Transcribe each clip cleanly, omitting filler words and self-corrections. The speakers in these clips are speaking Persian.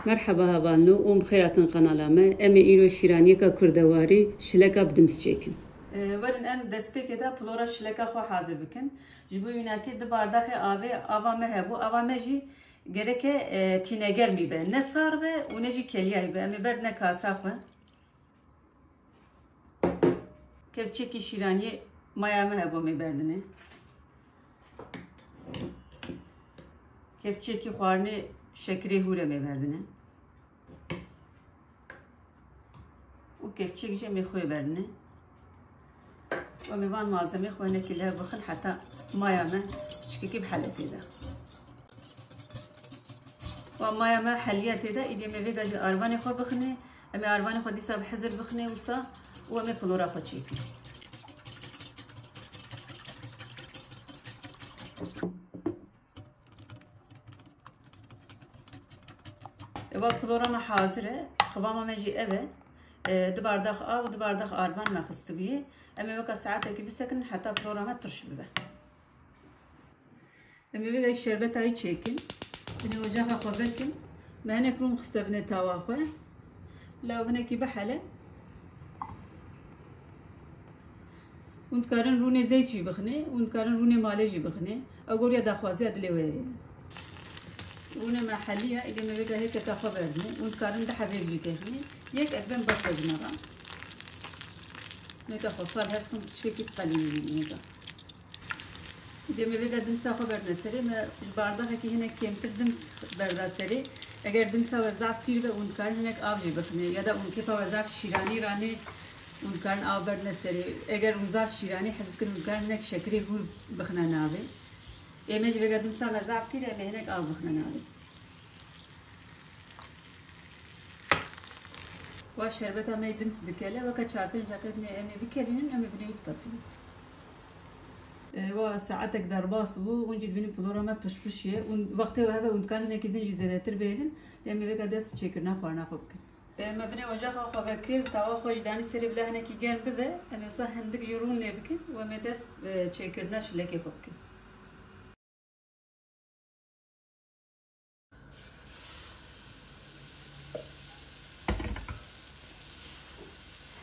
مرحبا هبالنو ام خيراتن قنالامه ام ایرو شیرانیکا کردواری شلکا بدمس چیکن ورن ام دسپیک دا پلورا شلکا خو حاضر بکن جبو یوناکی د بارداخ آوا مهبو آوا مجی گرکه تینگر میبه نه سار به و نه جی کلیای به ام برد نه کاسا خو کفچکی شیرانی مایا مهبو میبردنه کفچکی خوارنی شکری هوره میبردنه و کفچکی جه میخوی بردنه و میوان مازمی خوی نکیله بخن حتی مایا من شککی بحلتی ده و مایا من حلیتی ده ایدی میویگا جه آروانی خو بخنه امی آروانی خو دیسا بحضر بخنه وسا و امی پلورا خو چیکی و پلورا حاضره خباما مجي أبد دباردخ آب ودباردخ آربان ما خصبيه أما بقى ساعات كي بسكن حتى بلورا ما ترش ببه أما بقى الشربة هاي تشيكن بني وجهها قبلكن ما هناك روم خصبنا تواخوه لو هناك بحلة ونتكارن روني زيت جي بخني ونتكارن روني مالي جي بخني أقول يا دخوازي أدلي ونا محلية إذا ما بقى هيك كخبرني ونكارن ده حبيب جيتني يك أبين بس جنرا نيكا خصال هسكم شيء قليل نيكا إذا ما بقى دمسا خبرنا سري ما البارده هيك هنا كيم تدمس بردا سري أجر دمسا وزعف كتير بقى ونكارن هناك آبجي بخني يا ده ونكيفا وزعف شيراني راني ونكارن آب برنا سري أجر وزعف شيراني حسب كل ونكارن هناك شكري هو بخنا نابي ایمیج بگردم سال مزاف تیره مهنک آب بخنن آلی و شربت هم دمس دکله و که چارپنج دقیقه می امی بکرینن امی بنیوت کافی و ساعتك در باص بو ونجي بني بلورا ما بشبشيه ون وقته وهبه ون كان هناك دنجي زيادتر بيدن لأمي بقى داس بشكرنا خوارنا خوبكن ما بني وجهها خوبكير توا خوش داني سري بلا هناك جان ببه أمي وصح هندك جرون لبكن وما داس بشكرناش لكي خوبكن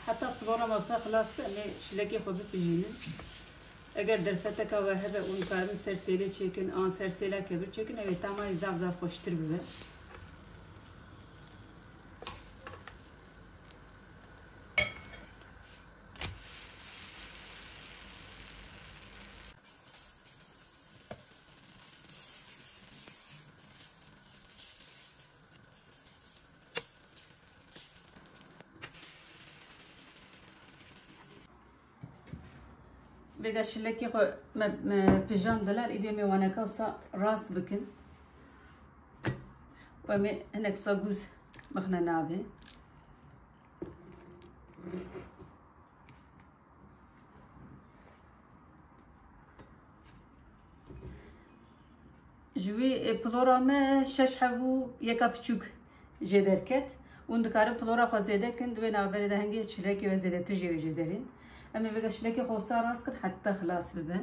حتى فلورا ما وصل خلاص كأني شلكي خو بتجينا أجر درفتك وهذا ونقارن سرسيلة تشيكن سرسيلة كبر تشيكن أبي تمام زاف خوشتر بزه بقى شلكي خو ما بيجام دلال إيدي مي وانا كوسا راس بكن ومي هناك صا جوز مخنا نابي جوي بلورا ما شش حبو يكا بچوك جدركت وندكار بلورا خو زيده كن دوي نابر ده هنگي شلكي وزيده تجي جدرين أما بقى شلكي خوصا راسكن حتى خلاص ببه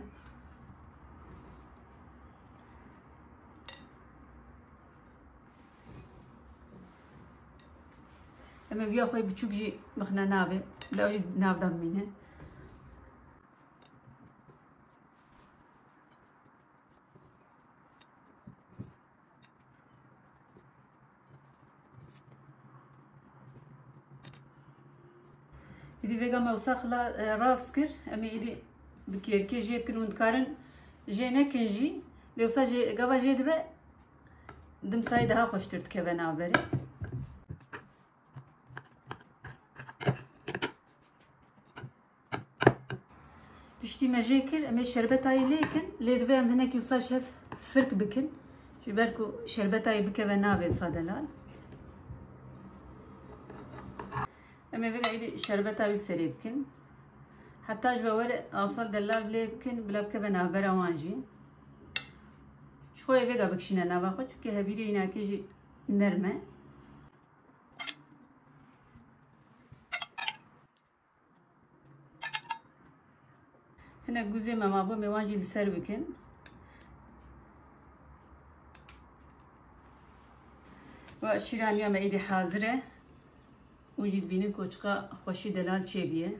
أما بيا خوي بتشوك جي مخنا نابه لا أجي ناب دمينه إذا بقى ما وسخ لا راس كر أما إذا بكيركي جيب كن وندكارن جينا كنجي لو صار جي قبل جي دبا دم سايدها خوشترت كبنا بري بشتي ما جيكر أما شربتاي ليكن ليدبا من هناك يوصل شاف فرق بكن جبالكو شربتاي بكبنا بصادلال أما بقى إيدي شربتها بسري بكن حتى جوار أوصل دلال بلي بكن بلا بكبنا برا وانجي شوية بقى بكشينا نباخو چونكي هبيري هناك جي نرمه هنا جوزي ما بو مواجي لسر بكن و شیرانی ما ایدی حاضره وجد بینن کوچقا خوشی دلال چه بیه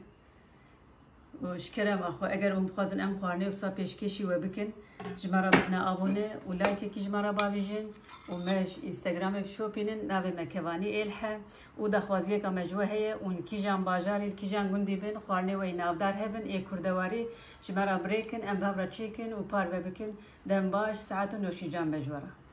و شکرم آخو اگر اون بخوازن ام خوارنه و سا پیشکشی و بکن جمرا بنا آبونه و لایک کی جمرا باویجن و مش اینستاگرام بشو بینن ناوی مکوانی الها و دخوازیه که مجوه هی اون کی جان باجاری کی جان گندی بین خوارنه و نافدار هبن ای کردواری جمرا بریکن ام بابرا چیکن و پار بکن دم باش ساعت و نوشی جان مجوره